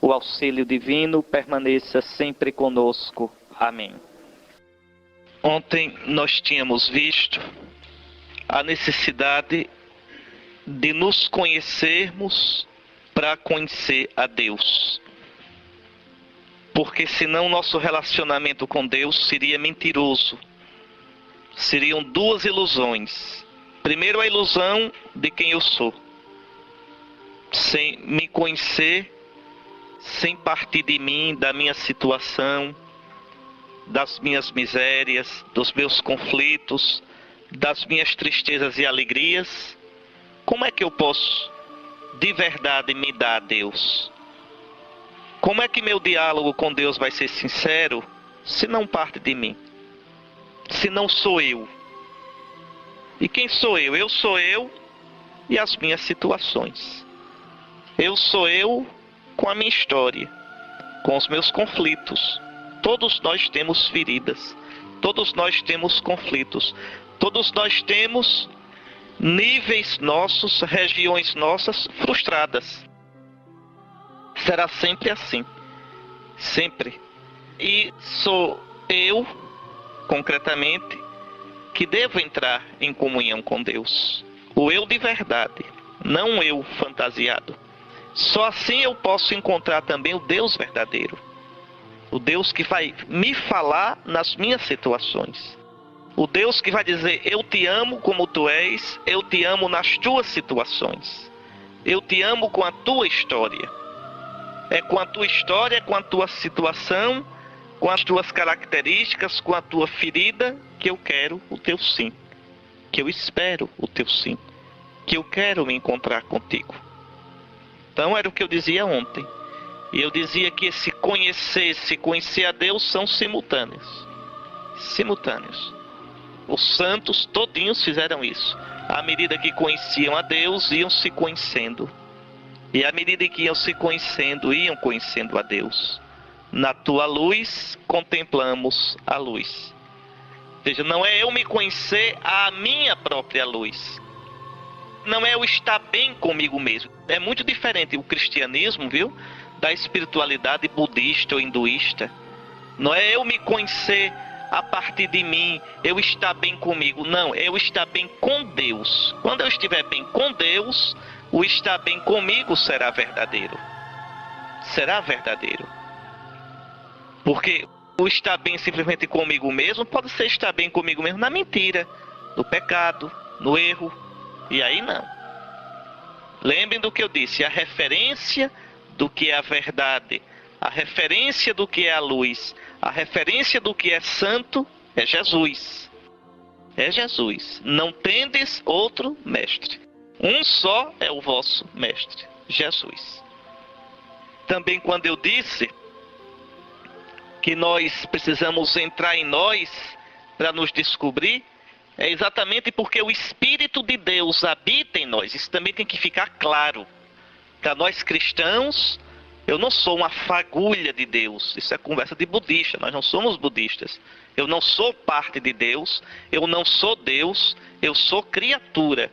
o auxílio divino permaneça sempre conosco. Amém. Ontem nós tínhamos visto a necessidade de nos conhecermos para conhecer a Deus. Porque senão nosso relacionamento com Deus seria mentiroso. Seriam duas ilusões. Primeiro, a ilusão de quem eu sou. Sem me conhecer, sem partir de mim, da minha situação, das minhas misérias, dos meus conflitos, das minhas tristezas e alegrias, como é que eu posso de verdade me dar a Deus? Como é que meu diálogo com Deus vai ser sincero se não parte de mim? Se não sou eu? E quem sou eu? Eu sou eu e as minhas situações. Eu sou eu com a minha história, com os meus conflitos. Todos nós temos feridas, todos nós temos conflitos, todos nós temos níveis nossos, regiões nossas frustradas. Será sempre assim, sempre. E sou eu, concretamente, que devo entrar em comunhão com Deus. O eu de verdade, não o eu fantasiado. Só assim eu posso encontrar também o Deus verdadeiro. O Deus que vai me falar nas minhas situações. O Deus que vai dizer, eu te amo como tu és, eu te amo nas tuas situações. Eu te amo com a tua história. É com a tua história, com a tua situação, com as tuas características, com a tua ferida, que eu quero o teu sim. Que eu espero o teu sim. Que eu quero me encontrar contigo. Então era o que eu dizia ontem. E eu dizia que esse conhecer a Deus são simultâneos. Simultâneos. Os santos todinhos fizeram isso. À medida que conheciam a Deus, iam se conhecendo. E à medida que iam se conhecendo, iam conhecendo a Deus. Na tua luz, contemplamos a luz. Ou seja, não é eu me conhecer à minha própria luz. Não é eu estar bem comigo mesmo. É muito diferente o cristianismo, viu? Da espiritualidade budista ou hinduísta. Não é eu me conhecer a partir de mim, eu estar bem comigo. Não, é eu estar bem com Deus. Quando eu estiver bem com Deus, o estar bem comigo será verdadeiro. Será verdadeiro. Porque o estar bem simplesmente comigo mesmo pode ser estar bem comigo mesmo na mentira, no pecado, no erro. E aí não. Lembrem do que eu disse, a referência do que é a verdade, a referência do que é a luz, a referência do que é santo é Jesus. É Jesus. Não tendes outro mestre. Um só é o vosso mestre, Jesus. Também quando eu disse que nós precisamos entrar em nós para nos descobrir, é exatamente porque o Espírito de Deus habita em nós. Isso também tem que ficar claro. Para nós cristãos, eu não sou uma fagulha de Deus. Isso é conversa de budista, nós não somos budistas. Eu não sou parte de Deus, eu não sou Deus, eu sou criatura.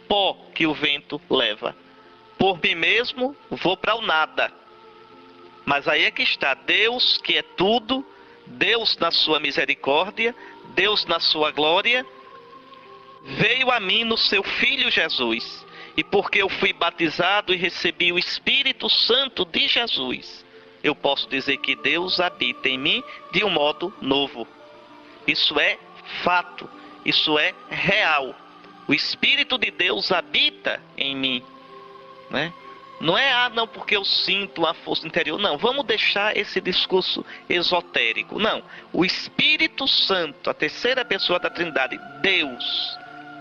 Pó que o vento leva. Por mim mesmo, vou para o nada. Mas aí é que está, Deus que é tudo, Deus na sua misericórdia, Deus na sua glória, veio a mim no seu Filho Jesus. E porque eu fui batizado e recebi o Espírito Santo de Jesus, eu posso dizer que Deus habita em mim de um modo novo. Isso é fato, isso é real. O Espírito de Deus habita em mim, né? Não é, não, porque eu sinto uma força interior. Não, vamos deixar esse discurso esotérico. Não, o Espírito Santo, a terceira pessoa da Trindade, Deus,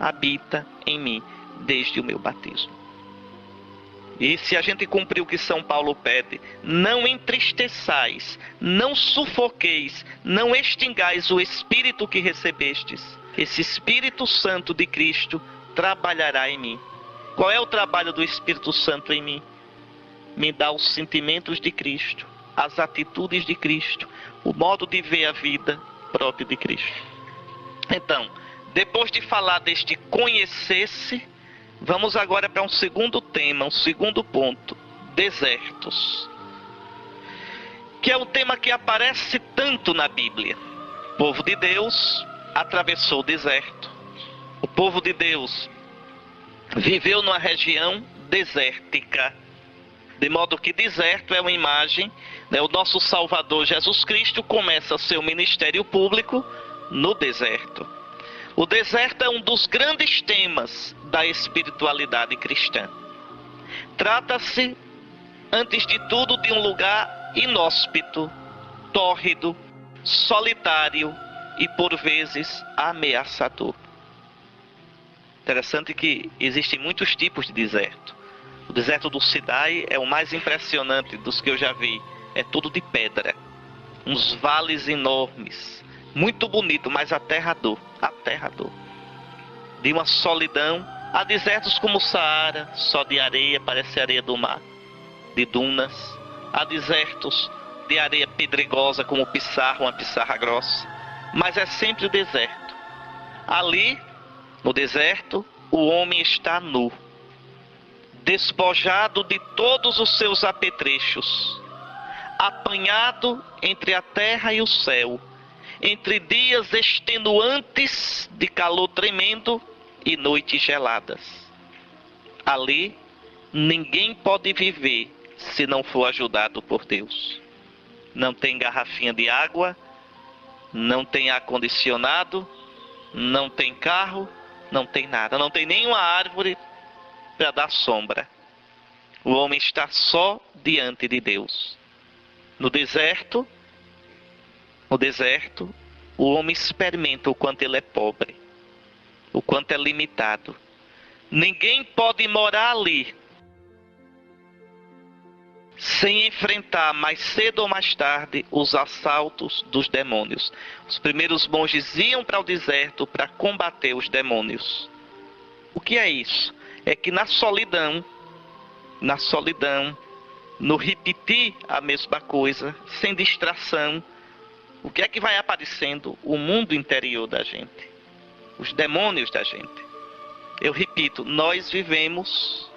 habita em mim desde o meu batismo. E se a gente cumprir o que São Paulo pede, não entristeçais, não sufoqueis, não extingais o Espírito que recebestes. Esse Espírito Santo de Cristo trabalhará em mim. Qual é o trabalho do Espírito Santo em mim? Me dá os sentimentos de Cristo, as atitudes de Cristo, o modo de ver a vida próprio de Cristo. Então, depois de falar deste conhecer-se, vamos agora para um segundo tema, um segundo ponto: desertos. que é um tema que aparece tanto na Bíblia. O povo de Deus atravessou o deserto. O povo de Deus viveu numa região desértica. De modo que deserto é uma imagem, né? O nosso Salvador Jesus Cristo começa seu ministério público no deserto. O deserto é um dos grandes temas da espiritualidade cristã. Trata-se, antes de tudo, de um lugar inóspito, tórrido, solitário e, por vezes, ameaçador. Interessante que existem muitos tipos de deserto. O deserto do Sinai é o mais impressionante dos que eu já vi. É tudo de pedra. Uns vales enormes. Muito bonito, mas aterrador. Aterrador. De uma solidão. Há desertos como o Saara, só de areia, parece areia do mar. De dunas. Há desertos de areia pedregosa, como pissarra, uma pissarra grossa. Mas é sempre deserto. Ali, no deserto, o homem está nu. Despojado de todos os seus apetrechos, apanhado entre a terra e o céu, entre dias extenuantes de calor tremendo e noites geladas. Ali, ninguém pode viver se não for ajudado por Deus. Não tem garrafinha de água, não tem ar-condicionado, não tem carro, não tem nada, não tem nenhuma árvore para dar sombra. O homem está só diante de Deus. No deserto, o homem experimenta o quanto ele é pobre, o quanto é limitado. Ninguém pode morar ali sem enfrentar mais cedo ou mais tarde os assaltos dos demônios. Os primeiros monges iam para o deserto para combater os demônios. O que é isso? É que na solidão, no repetir a mesma coisa, sem distração, o que é que vai aparecendo? O mundo interior da gente, os demônios da gente. Eu repito, nós vivemos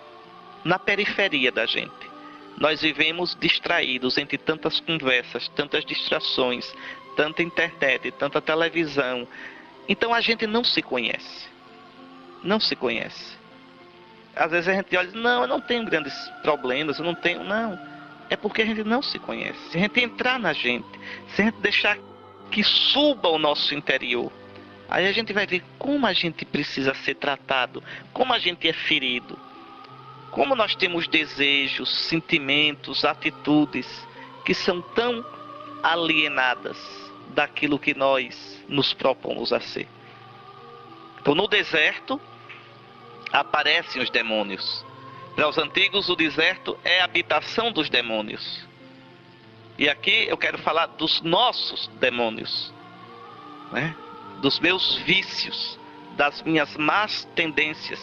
na periferia da gente. Nós vivemos distraídos entre tantas conversas, tantas distrações, tanta internet, tanta televisão. Então a gente não se conhece. Não se conhece. Às vezes a gente olha e diz, não, eu não tenho grandes problemas, eu não tenho... Não, é porque a gente não se conhece. Se a gente entrar na gente, se a gente deixar que suba o nosso interior, aí a gente vai ver como a gente precisa ser tratado, como a gente é ferido, como nós temos desejos, sentimentos, atitudes que são tão alienadas daquilo que nós nos propomos a ser. Então no deserto aparecem os demônios. Para os antigos, o deserto é a habitação dos demônios. E aqui eu quero falar dos nossos demônios, né? Dos meus vícios, das minhas más tendências,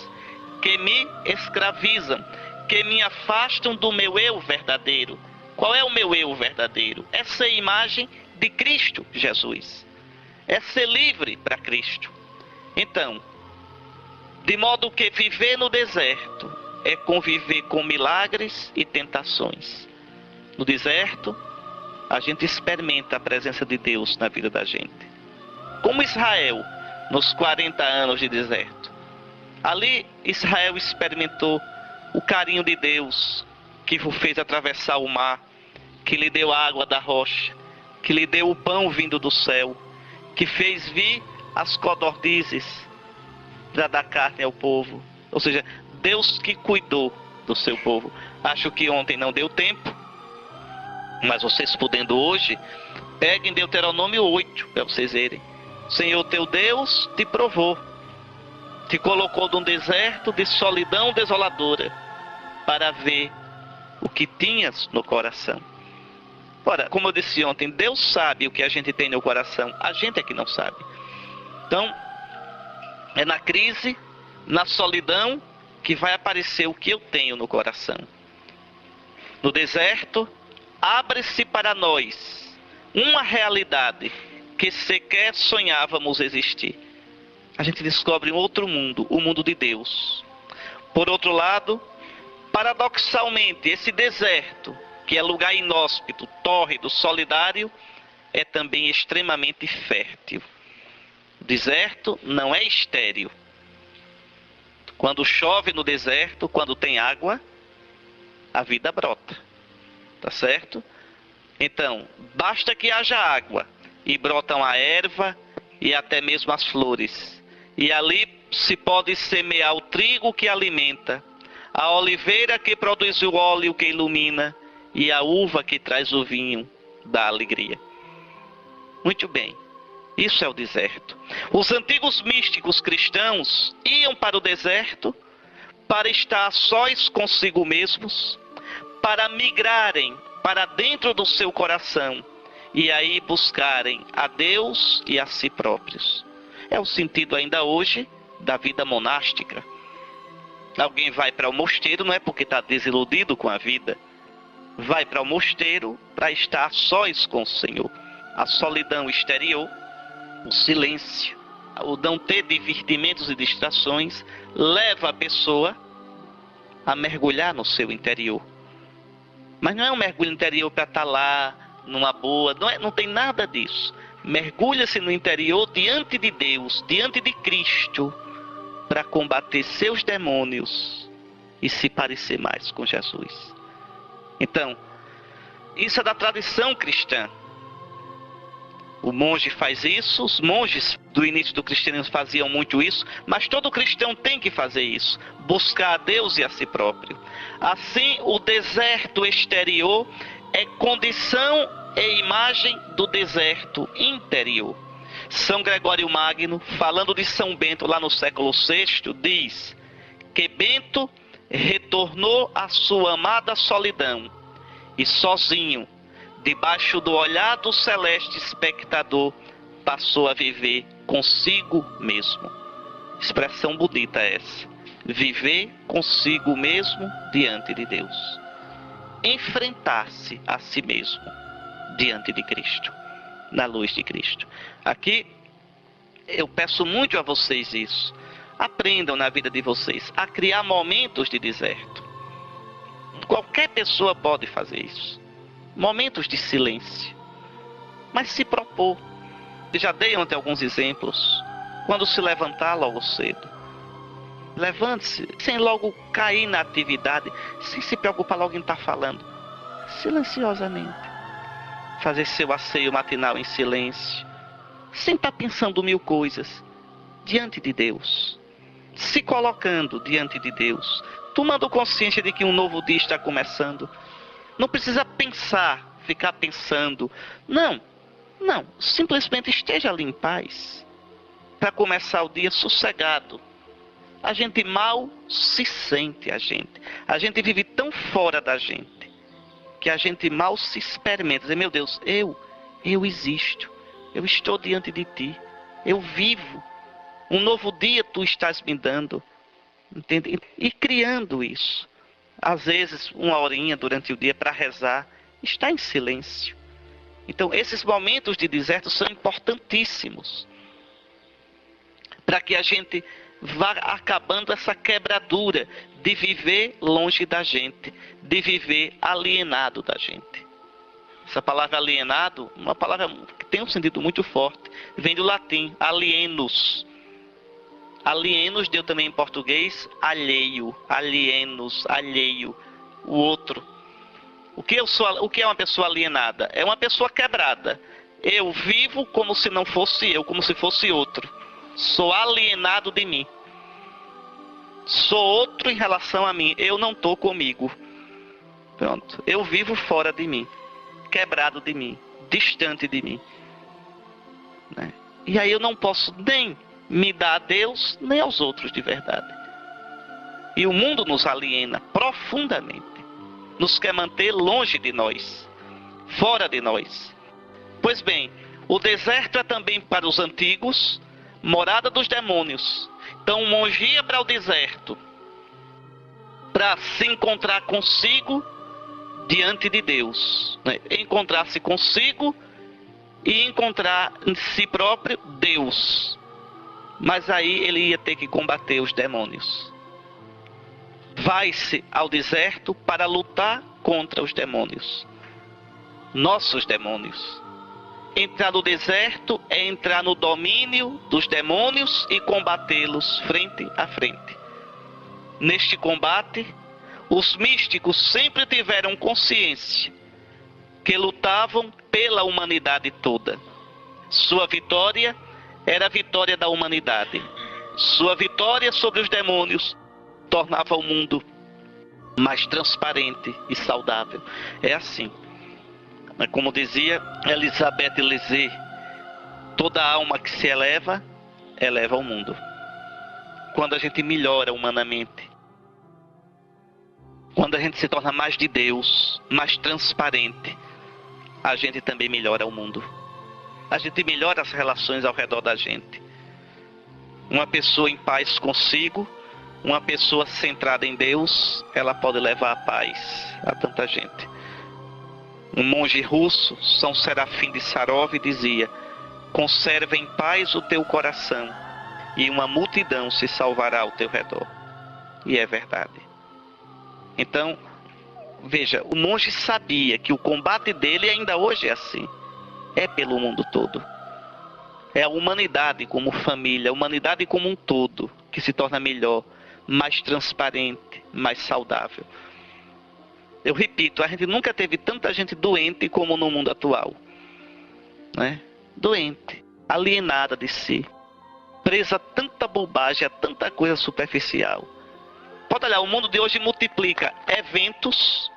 que me escravizam, que me afastam do meu eu verdadeiro. Qual é o meu eu verdadeiro? É ser imagem de Cristo Jesus. É ser livre para Cristo. Então, de modo que viver no deserto é conviver com milagres e tentações. No deserto, a gente experimenta a presença de Deus na vida da gente. Como Israel, nos 40 anos de deserto. Ali, Israel experimentou o carinho de Deus, que o fez atravessar o mar, que lhe deu a água da rocha, que lhe deu o pão vindo do céu, que fez vir as codornizes para dar carne ao povo. Ou seja, Deus que cuidou do seu povo. Acho que ontem não deu tempo, mas vocês podendo hoje, peguem Deuteronômio 8 para vocês verem. O Senhor teu Deus te provou, te colocou num deserto de solidão desoladora, para ver o que tinhas no coração. Ora, como eu disse ontem, Deus sabe o que a gente tem no coração, a gente é que não sabe. Então, é na crise, na solidão, que vai aparecer o que eu tenho no coração. No deserto, abre-se para nós uma realidade que sequer sonhávamos existir. A gente descobre um outro mundo, o mundo de Deus. Por outro lado, paradoxalmente, esse deserto que é lugar inóspito, tórrido, solidário, é também extremamente fértil. O deserto não é estéril. Quando chove no deserto, quando tem água, a vida brota. Tá certo? Então, basta que haja água e brotam a erva e até mesmo as flores. E ali se pode semear o trigo que alimenta, a oliveira que produz o óleo que ilumina e a uva que traz o vinho da alegria. Muito bem, isso é o deserto. Os antigos místicos cristãos iam para o deserto para estar a sós consigo mesmos, para migrarem para dentro do seu coração e aí buscarem a Deus e a si próprios. É o sentido ainda hoje da vida monástica. Alguém vai para o mosteiro não é porque está desiludido com a vida. Vai para o mosteiro para estar a sós com o Senhor. A solidão exterior, o silêncio, o não ter divertimentos e distrações, leva a pessoa a mergulhar no seu interior. Mas não é um mergulho interior para estar lá, numa boa, não tem nada disso. Mergulha-se no interior diante de Deus, diante de Cristo, para combater seus demônios e se parecer mais com Jesus. Então, isso é da tradição cristã. O monge faz isso, os monges do início do cristianismo faziam muito isso, mas todo cristão tem que fazer isso, buscar a Deus e a si próprio. Assim, o deserto exterior é condição e imagem do deserto interior. São Gregório Magno, falando de São Bento lá no século VI, diz que Bento retornou à sua amada solidão e sozinho, debaixo do olhar do celeste espectador, passou a viver consigo mesmo. Expressão bonita essa. Viver consigo mesmo diante de Deus. Enfrentar-se a si mesmo diante de Cristo, na luz de Cristo. Aqui eu peço muito a vocês isso. Aprendam na vida de vocês a criar momentos de deserto. Qualquer pessoa pode fazer isso. Momentos de silêncio. Mas se propor. Já dei ontem alguns exemplos. Quando se levantar logo cedo. Levante-se sem logo cair na atividade, sem se preocupar logo em estar falando. Silenciosamente. Fazer seu asseio matinal em silêncio. Sem estar pensando mil coisas. Diante de Deus. Se colocando diante de Deus. Tomando consciência de que um novo dia está começando. Não precisa pensar, ficar pensando. Não. Simplesmente esteja ali em paz. Para começar o dia sossegado. A gente mal se sente, a gente vive tão fora da gente, que a gente mal se experimenta. Dizer, meu Deus, eu existo, eu estou diante de ti, eu vivo, um novo dia tu estás me dando, entende? E criando isso, às vezes uma horinha durante o dia para rezar, está em silêncio. Então esses momentos de deserto são importantíssimos, para que a gente vá acabando essa quebradura de viver longe da gente, de viver alienado da gente. Essa palavra alienado, uma palavra que tem um sentido muito forte, vem do latim, alienus. Alienus deu também em português alheio, alienos, alheio, o outro. O que é uma pessoa alienada? É uma pessoa quebrada. Eu vivo como se não fosse eu, como se fosse outro. Sou alienado de mim. Sou outro em relação a mim. Eu não estou comigo. Pronto. Eu vivo fora de mim. Quebrado de mim. Distante de mim. Né? E aí eu não posso nem me dar a Deus, nem aos outros de verdade. E o mundo nos aliena profundamente. Nos quer manter longe de nós. Fora de nós. Pois bem, o deserto é também para os antigos morada dos demônios. Então o monge ia para o deserto para se encontrar consigo diante de Deus, né? Encontrar-se consigo e encontrar em si próprio Deus. Mas aí ele ia ter que combater os demônios. Vai-se ao deserto para lutar contra os demônios. Nossos demônios. Entrar no deserto é entrar no domínio dos demônios e combatê-los frente a frente. Neste combate, os místicos sempre tiveram consciência que lutavam pela humanidade toda. Sua vitória era a vitória da humanidade. Sua vitória sobre os demônios tornava o mundo mais transparente e saudável. É assim. Como dizia Elisabeth Lézé, toda alma que se eleva, eleva o mundo. Quando a gente melhora humanamente, quando a gente se torna mais de Deus, mais transparente, a gente também melhora o mundo. A gente melhora as relações ao redor da gente. Uma pessoa em paz consigo, uma pessoa centrada em Deus, ela pode levar a paz a tanta gente. Um monge russo, São Serafim de Sarov, dizia: conserva em paz o teu coração e uma multidão se salvará ao teu redor. E é verdade. Então, veja, o monge sabia que o combate dele ainda hoje é assim. É pelo mundo todo. É a humanidade como família, a humanidade como um todo, que se torna melhor, mais transparente, mais saudável. Eu repito, a gente nunca teve tanta gente doente como no mundo atual. Né? Doente, alienada de si, presa a tanta bobagem, a tanta coisa superficial. Pode olhar, o mundo de hoje multiplica eventos.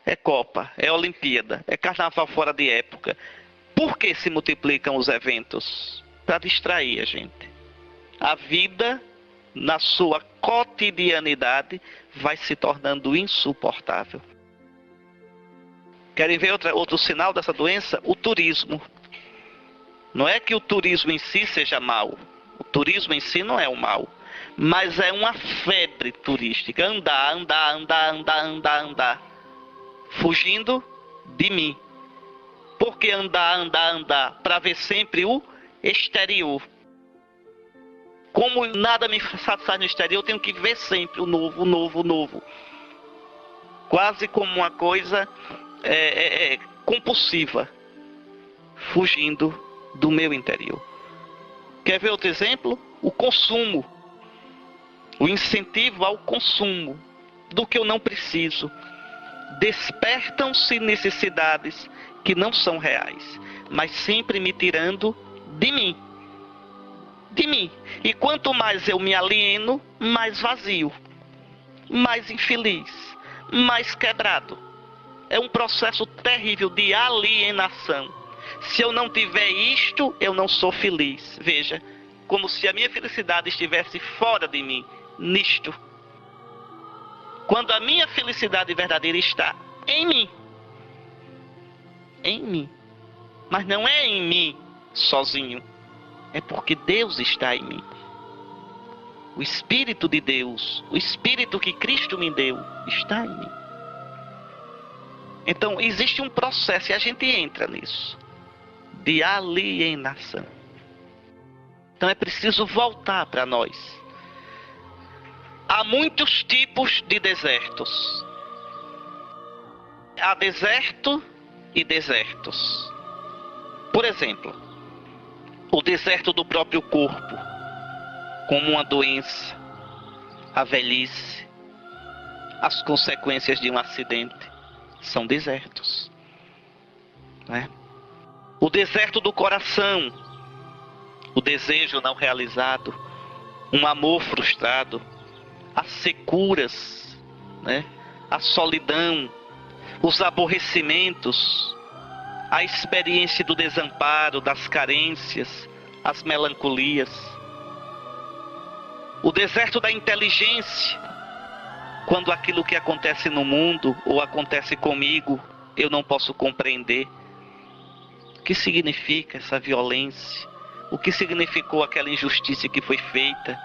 É Copa, é Olimpíada, é Carnaval fora de época. Por que se multiplicam os eventos? Para distrair a gente. A vida, na sua cotidianidade, vai se tornando insuportável. Querem ver outro sinal dessa doença? O turismo. Não é que o turismo em si seja mau. O turismo em si não é o mal. Mas é uma febre turística. Andar. Fugindo de mim. Por que andar? Para ver sempre o exterior. Como nada me satisfaz no exterior, eu tenho que ver sempre o novo. Quase como uma coisa compulsiva. Fugindo do meu interior. Quer ver outro exemplo? O consumo. O incentivo ao consumo do que eu não preciso. Despertam-se necessidades que não são reais, mas sempre me tirando de mim. De mim. E quanto mais eu me alieno, mais vazio, mais infeliz, mais quebrado. É um processo terrível de alienação. Se eu não tiver isto, eu não sou feliz. Veja, como se a minha felicidade estivesse fora de mim, nisto. Quando a minha felicidade verdadeira está em mim. Em mim. Mas não é em mim sozinho. É porque Deus está em mim. O Espírito de Deus, o Espírito que Cristo me deu, está em mim. Então, existe um processo, e a gente entra nisso, de alienação. Então, é preciso voltar para nós. Há muitos tipos de desertos. Há deserto e desertos. Por exemplo, o deserto do próprio corpo, como uma doença, a velhice, as consequências de um acidente, são desertos. Né? O deserto do coração, o desejo não realizado, um amor frustrado, as securas, né? A solidão, os aborrecimentos, a experiência do desamparo, das carências, as melancolias. O deserto da inteligência, quando aquilo que acontece no mundo ou acontece comigo, eu não posso compreender. O que significa essa violência? O que significou aquela injustiça que foi feita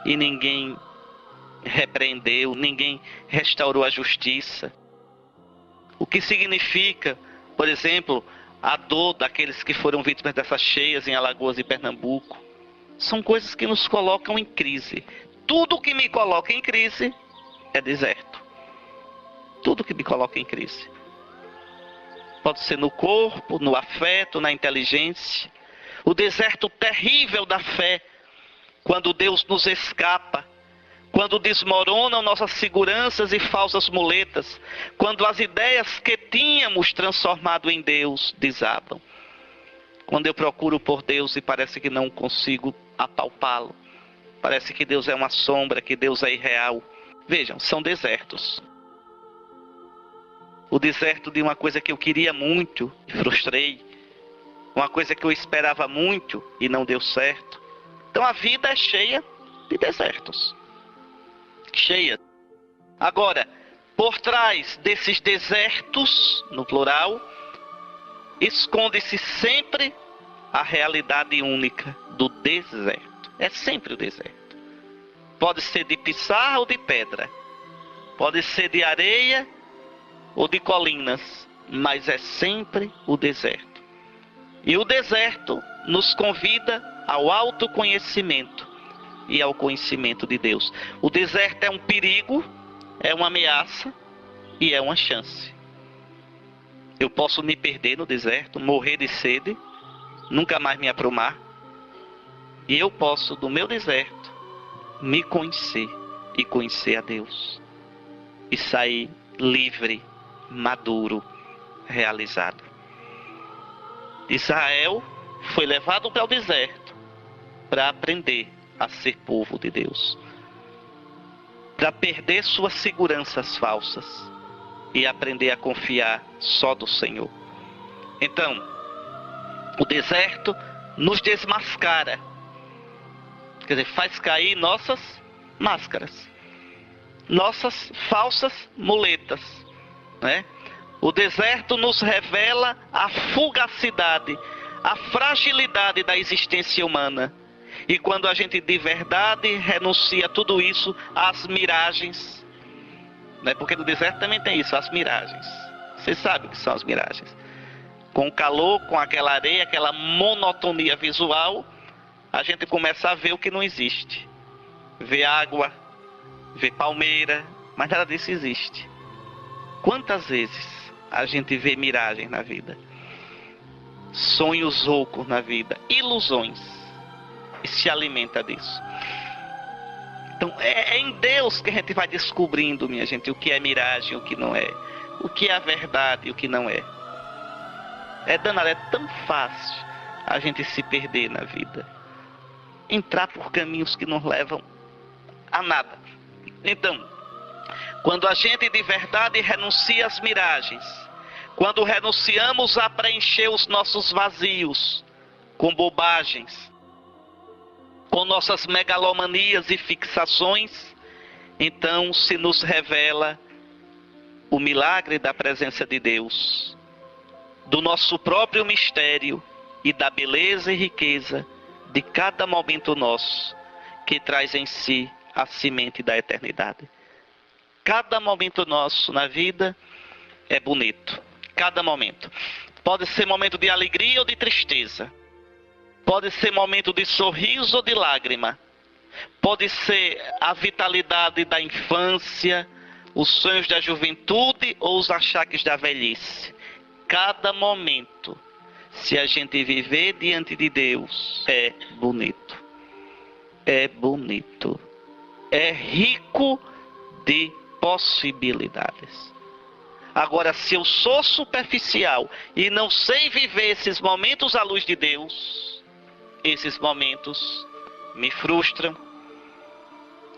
e ninguém repreendeu, ninguém restaurou a justiça? O que significa, por exemplo, a dor daqueles que foram vítimas dessas cheias em Alagoas e Pernambuco? São coisas que nos colocam em crise. Tudo que me coloca em crise é deserto. Tudo que me coloca em crise. Pode ser no corpo, no afeto, na inteligência. O deserto terrível da fé, quando Deus nos escapa, quando desmoronam nossas seguranças e falsas muletas, quando as ideias que tínhamos transformado em Deus desabam. Quando eu procuro por Deus e parece que não consigo apalpá-lo. Parece que Deus é uma sombra, que Deus é irreal. Vejam, são desertos. O deserto de uma coisa que eu queria muito e frustrei. Uma coisa que eu esperava muito e não deu certo. Então a vida é cheia de desertos. Cheia. Agora, por trás desses desertos, no plural, esconde-se sempre a realidade única do deserto. É sempre o deserto. Pode ser de pissarra ou de pedra. Pode ser de areia ou de colinas. Mas é sempre o deserto. E o deserto nos convida ao autoconhecimento e ao conhecimento de Deus. O deserto é um perigo, é uma ameaça e é uma chance. Eu posso me perder no deserto, morrer de sede, nunca mais me aprumar. E eu posso, do meu deserto, me conhecer e conhecer a Deus. E sair livre, maduro, realizado. Israel foi levado para o deserto para aprender a ser povo de Deus. Para perder suas seguranças falsas e aprender a confiar só do Senhor. Então, o deserto nos desmascara. Quer dizer, faz cair nossas máscaras. Nossas falsas muletas, né? O deserto nos revela a fugacidade, a fragilidade da existência humana. E quando a gente de verdade renuncia a tudo isso, às miragens, né? Porque no deserto também tem isso, as miragens. Vocês sabem o que são as miragens. Com o calor, com aquela areia, aquela monotonia visual, a gente começa a ver o que não existe. Ver água, ver palmeira, mas nada disso existe. Quantas vezes a gente vê miragens na vida? Sonhos loucos na vida, ilusões, e se alimenta disso. Então é em Deus que a gente vai descobrindo, minha gente, o que é miragem, o que não é, o que é a verdade e o que não é. É danado, é tão fácil a gente se perder na vida, entrar por caminhos que não levam a nada. Então, quando a gente de verdade renuncia às miragens, quando renunciamos a preencher os nossos vazios com bobagens, com nossas megalomanias e fixações, então se nos revela o milagre da presença de Deus, do nosso próprio mistério e da beleza e riqueza de cada momento nosso, que traz em si a semente da eternidade. Cada momento nosso na vida é bonito. Cada momento. Pode ser momento de alegria ou de tristeza. Pode ser momento de sorriso ou de lágrima. Pode ser a vitalidade da infância, os sonhos da juventude ou os achaques da velhice. Cada momento, se a gente viver diante de Deus, é bonito. É bonito. É rico de possibilidades. Agora, se eu sou superficial e não sei viver esses momentos à luz de Deus, esses momentos me frustram,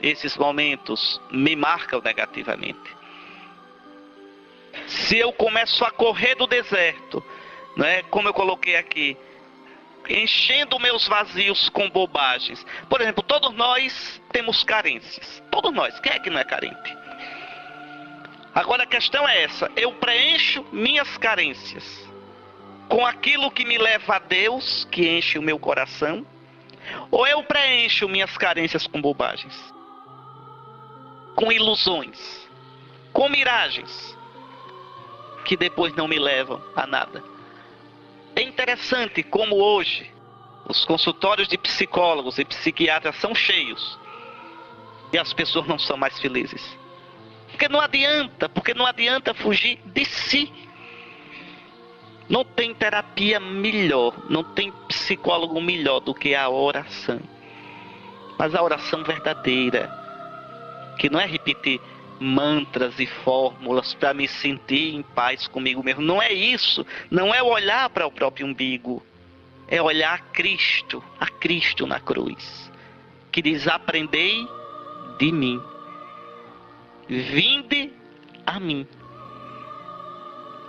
esses momentos me marcam negativamente. Se eu começo a correr do deserto, né, como eu coloquei aqui, enchendo meus vazios com bobagens. Por exemplo, todos nós temos carências. Todos nós. Quem é que não é carente? Agora a questão é essa: eu preencho minhas carências com aquilo que me leva a Deus, que enche o meu coração, ou eu preencho minhas carências com bobagens, com ilusões, com miragens, que depois não me levam a nada? É interessante como hoje os consultórios de psicólogos e psiquiatras são cheios e as pessoas não são mais felizes. Porque não adianta fugir de si. Não tem terapia melhor, não tem psicólogo melhor do que a oração. Mas a oração verdadeira, que não é repetir mantras e fórmulas para me sentir em paz comigo mesmo. Não é isso. Não é olhar para o próprio umbigo. É olhar a Cristo na cruz. Que diz: aprendei de mim. Vinde a mim.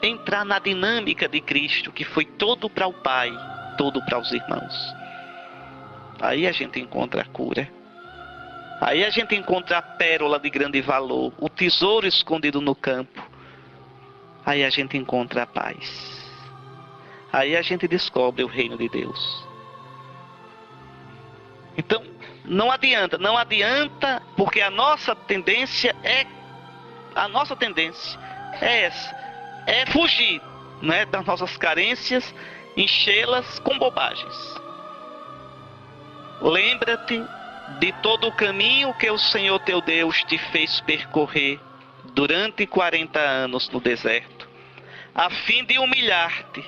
Entrar na dinâmica de Cristo, que foi todo para o Pai, todo para os irmãos. Aí a gente encontra a cura. Aí a gente encontra a pérola de grande valor, o tesouro escondido no campo. Aí a gente encontra a paz. Aí a gente descobre o reino de Deus. Então, não adianta, porque a nossa tendência é essa, é fugir, né, das nossas carências, enchê-las com bobagens. Lembra-te de todo o caminho que o Senhor teu Deus te fez percorrer durante 40 anos no deserto, a fim de humilhar-te,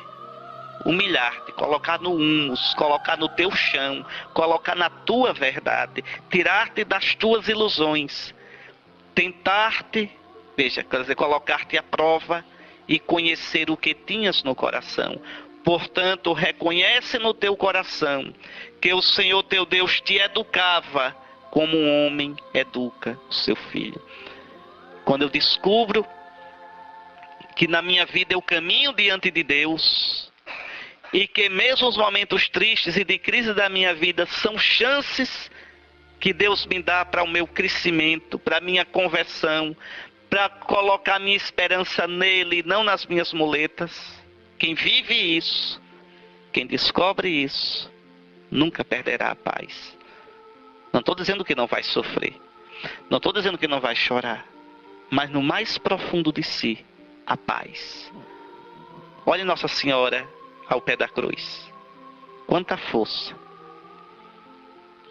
colocar no humus, colocar no teu chão, colocar na tua verdade, tirar-te das tuas ilusões, tentar-te, quer dizer, colocar-te à prova e conhecer o que tinhas no coração. Portanto, reconhece no teu coração que o Senhor teu Deus te educava como um homem educa o seu filho. Quando eu descubro que na minha vida eu caminho diante de Deus, e que mesmo os momentos tristes e de crise da minha vida são chances que Deus me dá para o meu crescimento, para a minha conversão, para colocar minha esperança nele, não nas minhas muletas. Quem vive isso, quem descobre isso, nunca perderá a paz. Não estou dizendo que não vai sofrer, não estou dizendo que não vai chorar, mas no mais profundo de si, a paz. Olhe Nossa Senhora ao pé da cruz. Quanta força,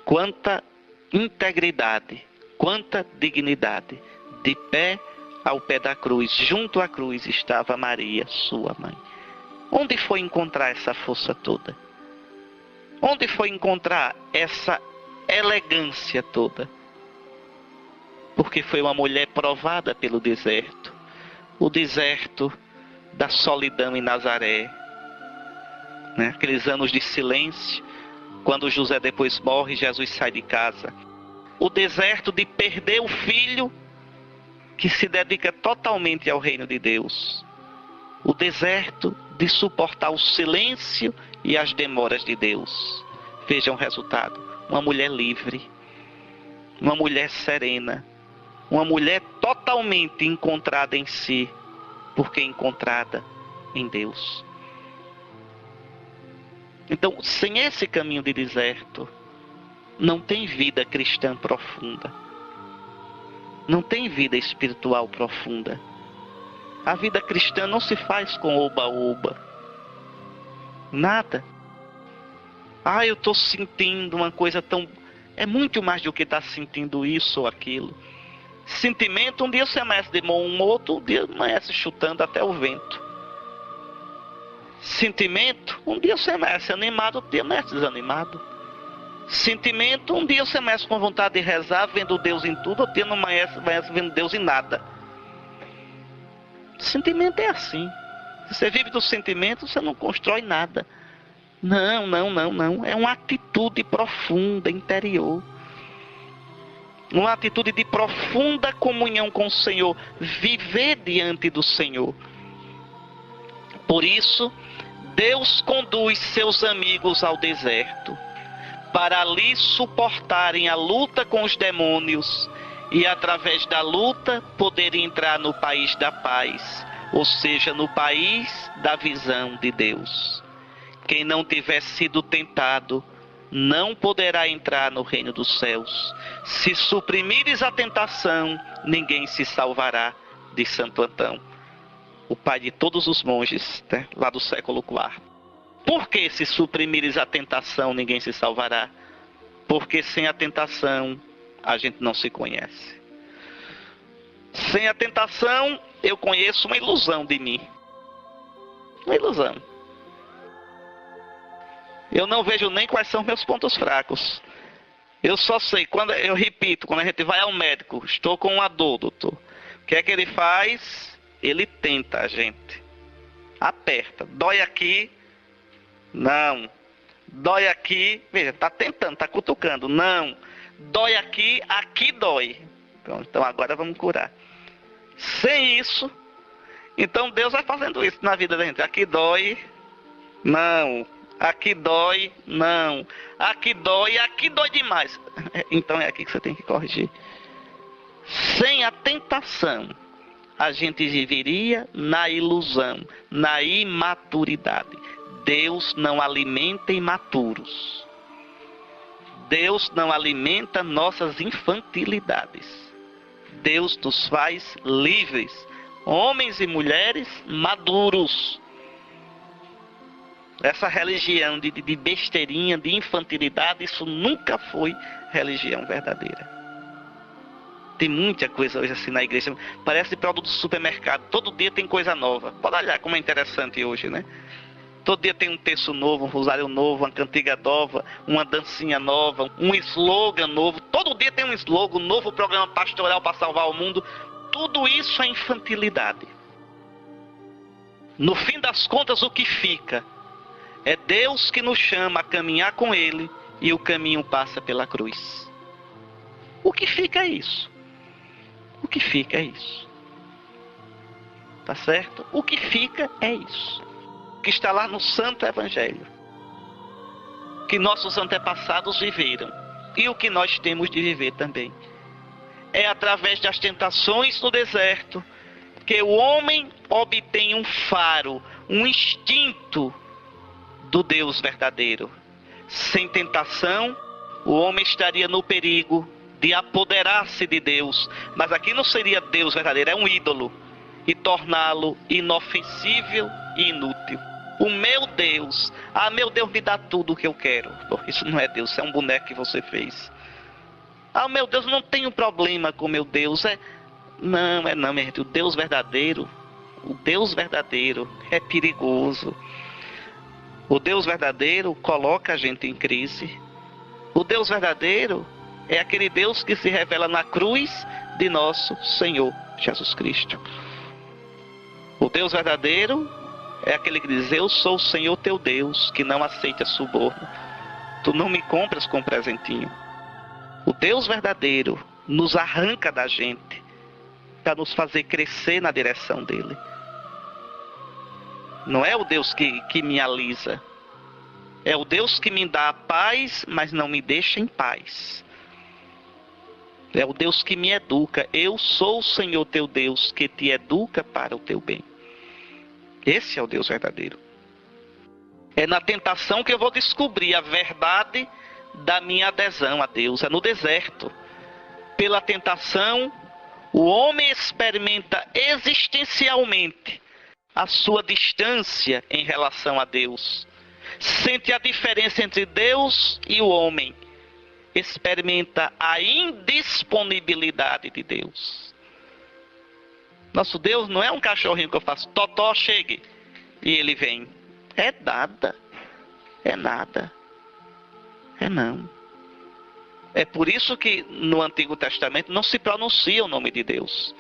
quanta integridade, quanta dignidade. De pé ao pé da cruz, junto à cruz estava Maria, sua mãe. Onde foi encontrar essa força toda? Onde foi encontrar essa elegância toda? Porque foi uma mulher provada pelo deserto. O deserto da solidão em Nazaré. Né? Aqueles anos de silêncio. Quando José depois morre, Jesus sai de casa. O deserto de perder o filho que se dedica totalmente ao reino de Deus. O deserto de suportar o silêncio e as demoras de Deus. Vejam o resultado. Uma mulher livre. Uma mulher serena. Uma mulher totalmente encontrada em si. Porque encontrada em Deus. Então, sem esse caminho de deserto, não tem vida cristã profunda. Não tem vida espiritual profunda. A vida cristã não se faz com oba-oba. Nada. Eu estou sentindo uma coisa tão... É muito mais do que estar sentindo isso ou aquilo. Sentimento, um dia você amanhece de bom humor, outro dia amanhece chutando até o vento. Sentimento, um dia você amanhece animado, outro dia amanhece desanimado. Sentimento, um dia você amanhece com vontade de rezar, vendo Deus em tudo, outro dia não amanhece vendo Deus em nada. Sentimento é assim. Se você vive do sentimento, você não constrói nada. Não. É uma atitude profunda, interior. Uma atitude de profunda comunhão com o Senhor. Viver diante do Senhor. Por isso, Deus conduz seus amigos ao deserto, para ali suportarem a luta com os demônios e através da luta poderem entrar no país da paz, ou seja, no país da visão de Deus. Quem não tiver sido tentado não poderá entrar no reino dos céus. Se suprimires a tentação, ninguém se salvará, diz Santo Antão, o pai de todos os monges, né, lá do século IV. Por que se suprimires a tentação, ninguém se salvará? Porque sem a tentação, a gente não se conhece. Sem a tentação, eu conheço uma ilusão de mim. Uma ilusão. Eu não vejo nem quais são meus pontos fracos. Eu só sei, quando a gente vai ao médico, estou com uma dor, doutor. O que é que ele faz? Ele tenta a gente. Aperta. Dói aqui? Não. Dói aqui? Veja, está tentando, está cutucando. Não. Dói aqui? Aqui dói. Então agora vamos curar. Sem isso, então Deus vai fazendo isso na vida da gente. Aqui dói? Não. Aqui dói? Não. Aqui dói demais. Então é aqui que você tem que corrigir. Sem a tentação, a gente viveria na ilusão, na imaturidade. Deus não alimenta imaturos. Deus não alimenta nossas infantilidades. Deus nos faz livres, homens e mulheres maduros. Essa religião de besteirinha, de infantilidade, isso nunca foi religião verdadeira. Tem muita coisa hoje assim na igreja, parece produto do supermercado, todo dia tem coisa nova. Pode olhar como é interessante hoje, né? Todo dia tem um texto novo, um rosário novo, uma cantiga nova, uma dancinha nova, um slogan novo. Todo dia tem um slogan, um novo programa pastoral para salvar o mundo. Tudo isso é infantilidade. No fim das contas, o que fica é Deus que nos chama a caminhar com Ele e o caminho passa pela cruz. O que fica é isso. O que fica é isso. Tá certo? O que fica é isso. Que está lá no Santo Evangelho. Que nossos antepassados viveram. E o que nós temos de viver também. É através das tentações no deserto que o homem obtém um faro, um instinto do Deus verdadeiro. Sem tentação, o homem estaria no perigo de apoderar-se de Deus. Mas aqui não seria Deus verdadeiro, é um ídolo. E torná-lo inofensível e inútil. O meu Deus, meu Deus me dá tudo o que eu quero. Isso não é Deus, isso é um boneco que você fez. Meu Deus, não tenho problema com meu Deus. Não, meu irmão. O Deus verdadeiro é perigoso. O Deus verdadeiro coloca a gente em crise. O Deus verdadeiro é aquele Deus que se revela na cruz de nosso Senhor Jesus Cristo. O Deus verdadeiro é aquele que diz: eu sou o Senhor teu Deus, que não aceita suborno. Tu não me compras com presentinho. O Deus verdadeiro nos arranca da gente para nos fazer crescer na direção dele. Não é o Deus que me alisa. É o Deus que me dá a paz, mas não me deixa em paz. É o Deus que me educa. Eu sou o Senhor teu Deus, que te educa para o teu bem. Esse é o Deus verdadeiro. É na tentação que eu vou descobrir a verdade da minha adesão a Deus. É no deserto. Pela tentação, o homem experimenta existencialmente a sua distância em relação a Deus. Sente a diferença entre Deus e o homem. Experimenta a indisponibilidade de Deus. Nosso Deus não é um cachorrinho que eu faço totó, chegue, e ele vem. É nada. É nada. É não. É por isso que no Antigo Testamento não se pronuncia o nome de Deus.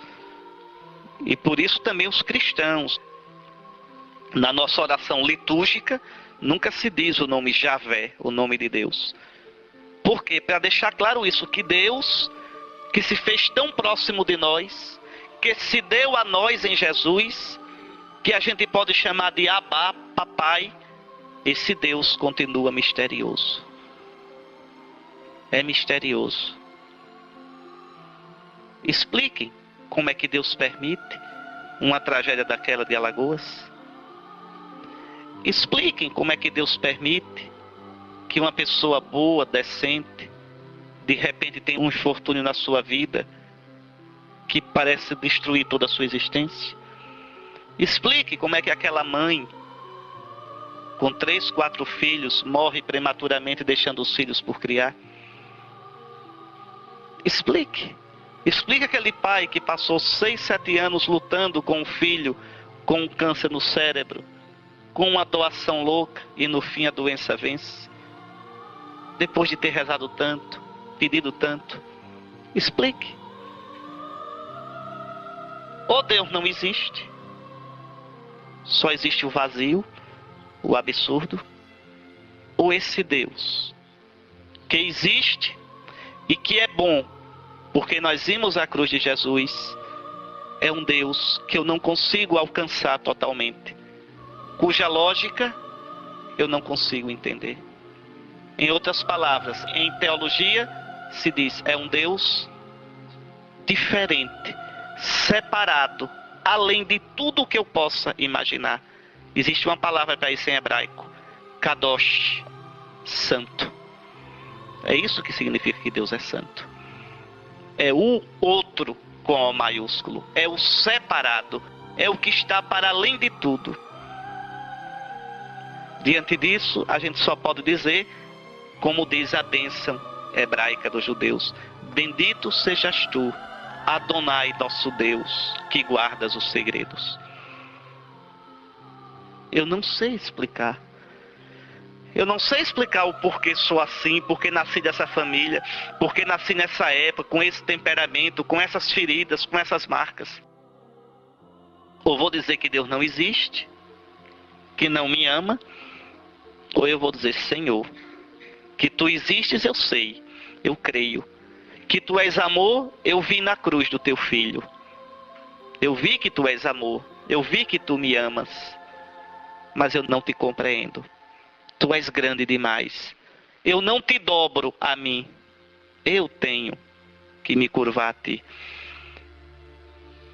E por isso também os cristãos, na nossa oração litúrgica, nunca se diz o nome Javé, o nome de Deus. Por quê? Para deixar claro isso, que Deus, que se fez tão próximo de nós, que se deu a nós em Jesus, que a gente pode chamar de Abá, papai, esse Deus continua misterioso. É misterioso. Expliquem como é que Deus permite uma tragédia daquela de Alagoas. Expliquem como é que Deus permite que uma pessoa boa, decente, de repente tem um infortúnio na sua vida que parece destruir toda a sua existência. Explique como é que aquela mãe com 3, 4 filhos morre prematuramente deixando os filhos por criar. Explique. Explica aquele pai que passou 6, 7 anos lutando com o filho com um câncer no cérebro, com uma doação louca, e no fim a doença vence. Depois de ter rezado tanto, pedido tanto. Explique. Ou Deus não existe, só existe o vazio, o absurdo, ou esse Deus que existe e que é bom, porque nós vimos a cruz de Jesus, é um Deus que eu não consigo alcançar totalmente, cuja lógica eu não consigo entender. Em outras palavras, em teologia se diz, é um Deus diferente, separado, além de tudo o que eu possa imaginar. Existe uma palavra para isso em hebraico, kadosh, santo. É isso que significa que Deus é santo. É o outro com O maiúsculo, é o separado, é o que está para além de tudo. Diante disso, a gente só pode dizer, como diz a bênção hebraica dos judeus, bendito sejas tu, Adonai, nosso Deus, que guardas os segredos. Eu não sei explicar. Eu não sei explicar o porquê sou assim, porque nasci dessa família, porque nasci nessa época, com esse temperamento, com essas feridas, com essas marcas. Ou vou dizer que Deus não existe, que não me ama, ou eu vou dizer, Senhor, que tu existes, eu sei, eu creio. Que tu és amor, eu vi na cruz do teu filho. Eu vi que tu és amor, eu vi que tu me amas, mas eu não te compreendo. Tu és grande demais. Eu não te dobro a mim. Eu tenho que me curvar a ti.